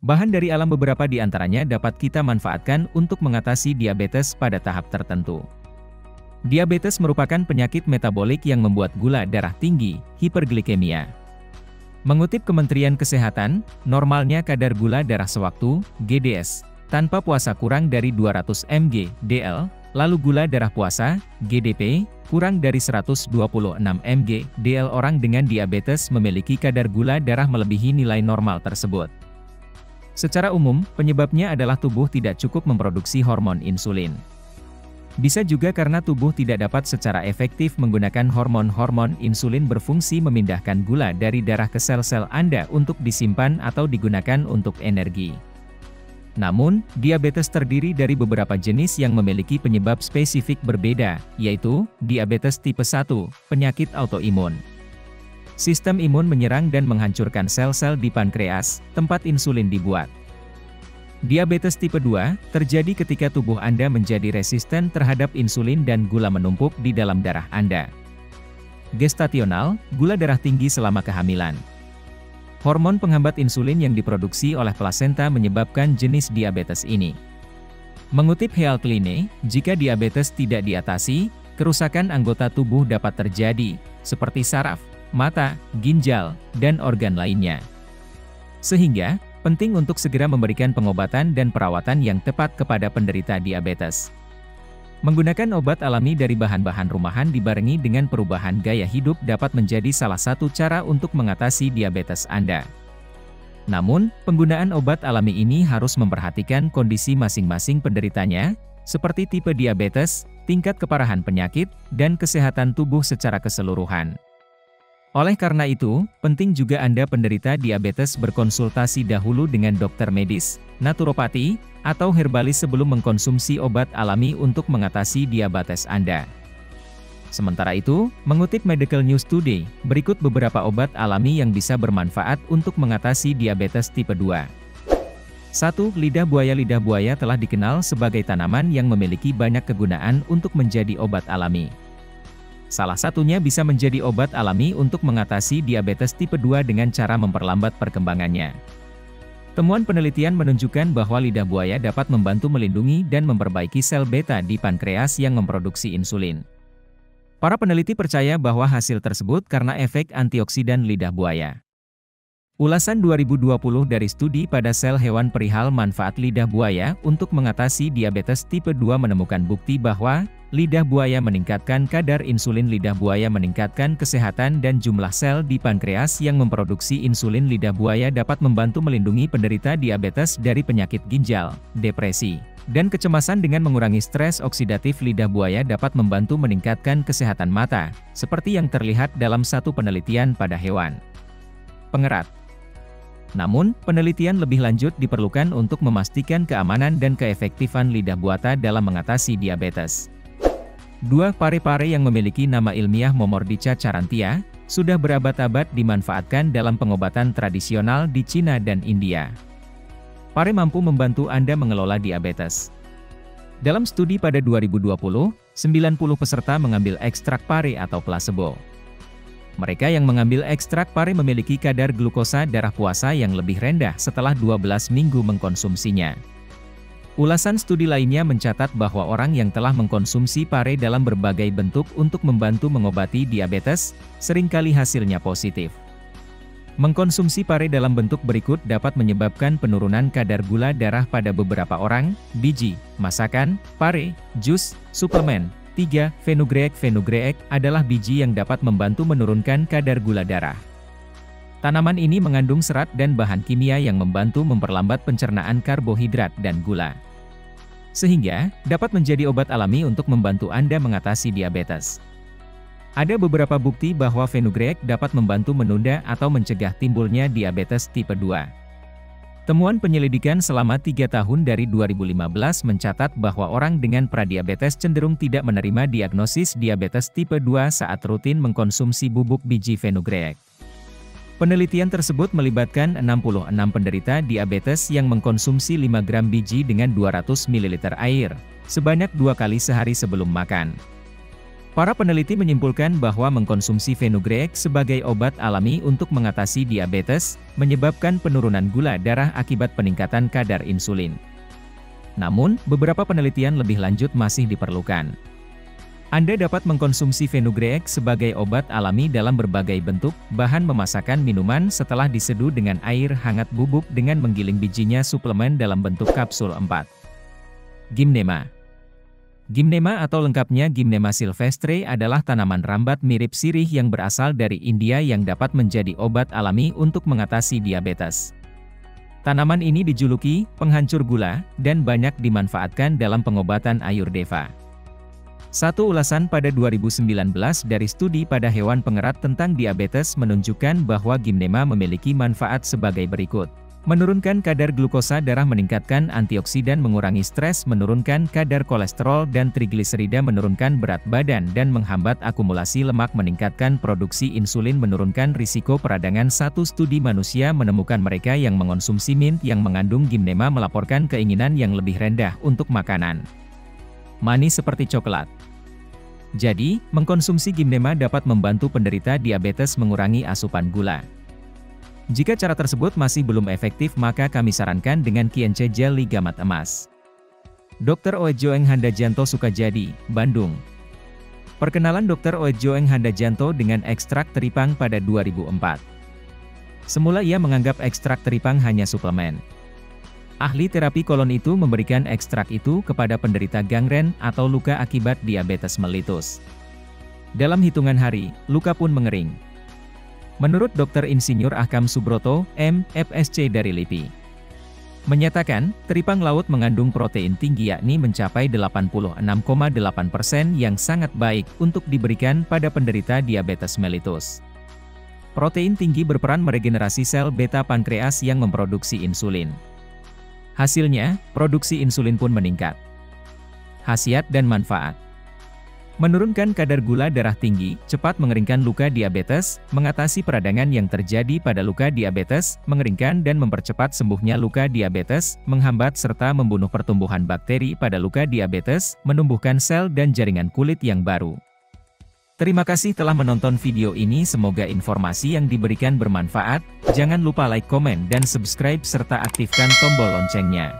Bahan dari alam beberapa di antaranya dapat kita manfaatkan untuk mengatasi diabetes pada tahap tertentu. Diabetes merupakan penyakit metabolik yang membuat gula darah tinggi, hiperglikemia. Mengutip Kementerian Kesehatan, normalnya kadar gula darah sewaktu, GDS, tanpa puasa kurang dari 200 mg, DL, lalu gula darah puasa, GDP, kurang dari 126 mg, DL. Orang dengan diabetes memiliki kadar gula darah melebihi nilai normal tersebut. Secara umum, penyebabnya adalah tubuh tidak cukup memproduksi hormon insulin. Bisa juga karena tubuh tidak dapat secara efektif menggunakan hormon insulin berfungsi memindahkan gula dari darah ke sel-sel Anda untuk disimpan atau digunakan untuk energi. Namun, diabetes terdiri dari beberapa jenis yang memiliki penyebab spesifik berbeda, yaitu diabetes tipe 1, penyakit autoimun. Sistem imun menyerang dan menghancurkan sel-sel di pankreas, tempat insulin dibuat. Diabetes tipe 2, terjadi ketika tubuh Anda menjadi resisten terhadap insulin dan gula menumpuk di dalam darah Anda. Gestasional, gula darah tinggi selama kehamilan. Hormon penghambat insulin yang diproduksi oleh plasenta menyebabkan jenis diabetes ini. Mengutip Healthline, jika diabetes tidak diatasi, kerusakan anggota tubuh dapat terjadi, seperti saraf, mata, ginjal, dan organ lainnya. Sehingga, penting untuk segera memberikan pengobatan dan perawatan yang tepat kepada penderita diabetes. Menggunakan obat alami dari bahan-bahan rumahan dibarengi dengan perubahan gaya hidup dapat menjadi salah satu cara untuk mengatasi diabetes Anda. Namun, penggunaan obat alami ini harus memperhatikan kondisi masing-masing penderitanya, seperti tipe diabetes, tingkat keparahan penyakit, dan kesehatan tubuh secara keseluruhan. Oleh karena itu, penting juga Anda penderita diabetes berkonsultasi dahulu dengan dokter medis, naturopati, atau herbalis sebelum mengkonsumsi obat alami untuk mengatasi diabetes Anda. Sementara itu, mengutip Medical News Today, berikut beberapa obat alami yang bisa bermanfaat untuk mengatasi diabetes tipe 2. 1. Lidah buaya. Lidah buaya telah dikenal sebagai tanaman yang memiliki banyak kegunaan untuk menjadi obat alami. Salah satunya bisa menjadi obat alami untuk mengatasi diabetes tipe 2 dengan cara memperlambat perkembangannya. Temuan penelitian menunjukkan bahwa lidah buaya dapat membantu melindungi dan memperbaiki sel beta di pankreas yang memproduksi insulin. Para peneliti percaya bahwa hasil tersebut karena efek antioksidan lidah buaya. Ulasan 2020 dari studi pada sel hewan perihal manfaat lidah buaya untuk mengatasi diabetes tipe 2 menemukan bukti bahwa lidah buaya meningkatkan kadar insulin. Lidah buaya meningkatkan kesehatan dan jumlah sel di pankreas yang memproduksi insulin. Lidah buaya dapat membantu melindungi penderita diabetes dari penyakit ginjal, depresi, dan kecemasan dengan mengurangi stres oksidatif. Lidah buaya dapat membantu meningkatkan kesehatan mata, seperti yang terlihat dalam satu penelitian pada hewan pengerat. Namun, penelitian lebih lanjut diperlukan untuk memastikan keamanan dan keefektifan lidah buaya dalam mengatasi diabetes. 2. Pare-pare yang memiliki nama ilmiah Momordica charantia, sudah berabad-abad dimanfaatkan dalam pengobatan tradisional di Cina dan India. Pare mampu membantu Anda mengelola diabetes. Dalam studi pada 2020, 90 peserta mengambil ekstrak pare atau placebo. Mereka yang mengambil ekstrak pare memiliki kadar glukosa darah puasa yang lebih rendah setelah 12 minggu mengkonsumsinya. Ulasan studi lainnya mencatat bahwa orang yang telah mengkonsumsi pare dalam berbagai bentuk untuk membantu mengobati diabetes, seringkali hasilnya positif. Mengkonsumsi pare dalam bentuk berikut dapat menyebabkan penurunan kadar gula darah pada beberapa orang: biji, masakan, pare, jus, suplemen. 3. Fenugreek. Fenugreek adalah biji yang dapat membantu menurunkan kadar gula darah. Tanaman ini mengandung serat dan bahan kimia yang membantu memperlambat pencernaan karbohidrat dan gula, sehingga dapat menjadi obat alami untuk membantu Anda mengatasi diabetes. Ada beberapa bukti bahwa fenugreek dapat membantu menunda atau mencegah timbulnya diabetes tipe 2. Temuan penyelidikan selama 3 tahun dari 2015 mencatat bahwa orang dengan pradiabetes cenderung tidak menerima diagnosis diabetes tipe 2 saat rutin mengkonsumsi bubuk biji fenugreek. Penelitian tersebut melibatkan 66 penderita diabetes yang mengkonsumsi 5 gram biji dengan 200 ml air, sebanyak 2 kali sehari sebelum makan. Para peneliti menyimpulkan bahwa mengkonsumsi fenugreek sebagai obat alami untuk mengatasi diabetes, menyebabkan penurunan gula darah akibat peningkatan kadar insulin. Namun, beberapa penelitian lebih lanjut masih diperlukan. Anda dapat mengkonsumsi fenugreek sebagai obat alami dalam berbagai bentuk, bahan memasakan minuman setelah diseduh dengan air hangat bubuk dengan menggiling bijinya suplemen dalam bentuk kapsul 4. Gymnema. Gymnema atau lengkapnya Gymnema sylvestre adalah tanaman rambat mirip sirih yang berasal dari India yang dapat menjadi obat alami untuk mengatasi diabetes. Tanaman ini dijuluki penghancur gula dan banyak dimanfaatkan dalam pengobatan Ayurveda. Satu ulasan pada 2019 dari studi pada hewan pengerat tentang diabetes menunjukkan bahwa Gymnema memiliki manfaat sebagai berikut. Menurunkan kadar glukosa darah, meningkatkan antioksidan, mengurangi stres, menurunkan kadar kolesterol dan trigliserida, menurunkan berat badan dan menghambat akumulasi lemak, meningkatkan produksi insulin, menurunkan risiko peradangan. Satu studi manusia menemukan mereka yang mengonsumsi mint yang mengandung Gymnema melaporkan keinginan yang lebih rendah untuk makanan manis seperti coklat. Jadi, mengkonsumsi Gymnema dapat membantu penderita diabetes mengurangi asupan gula. Jika cara tersebut masih belum efektif, maka kami sarankan dengan Kience Jelly Gamat Emas. Dr. Oejoeng Handajanto, Sukajadi, Bandung. Perkenalan Dr. Oejoeng Handajanto dengan ekstrak teripang pada 2004. Semula ia menganggap ekstrak teripang hanya suplemen. Ahli terapi kolon itu memberikan ekstrak itu kepada penderita gangren atau luka akibat diabetes melitus. Dalam hitungan hari, luka pun mengering. Menurut Dr. Insinyur Ahkam Subroto, M.Fsc dari LIPI, menyatakan, teripang laut mengandung protein tinggi yakni mencapai 86,8% yang sangat baik untuk diberikan pada penderita diabetes melitus. Protein tinggi berperan meregenerasi sel beta pankreas yang memproduksi insulin. Hasilnya, produksi insulin pun meningkat. Khasiat dan manfaat: menurunkan kadar gula darah tinggi, cepat mengeringkan luka diabetes, mengatasi peradangan yang terjadi pada luka diabetes, mengeringkan dan mempercepat sembuhnya luka diabetes, menghambat serta membunuh pertumbuhan bakteri pada luka diabetes, menumbuhkan sel dan jaringan kulit yang baru. Terima kasih telah menonton video ini, semoga informasi yang diberikan bermanfaat. Jangan lupa like, komen, dan subscribe serta aktifkan tombol loncengnya.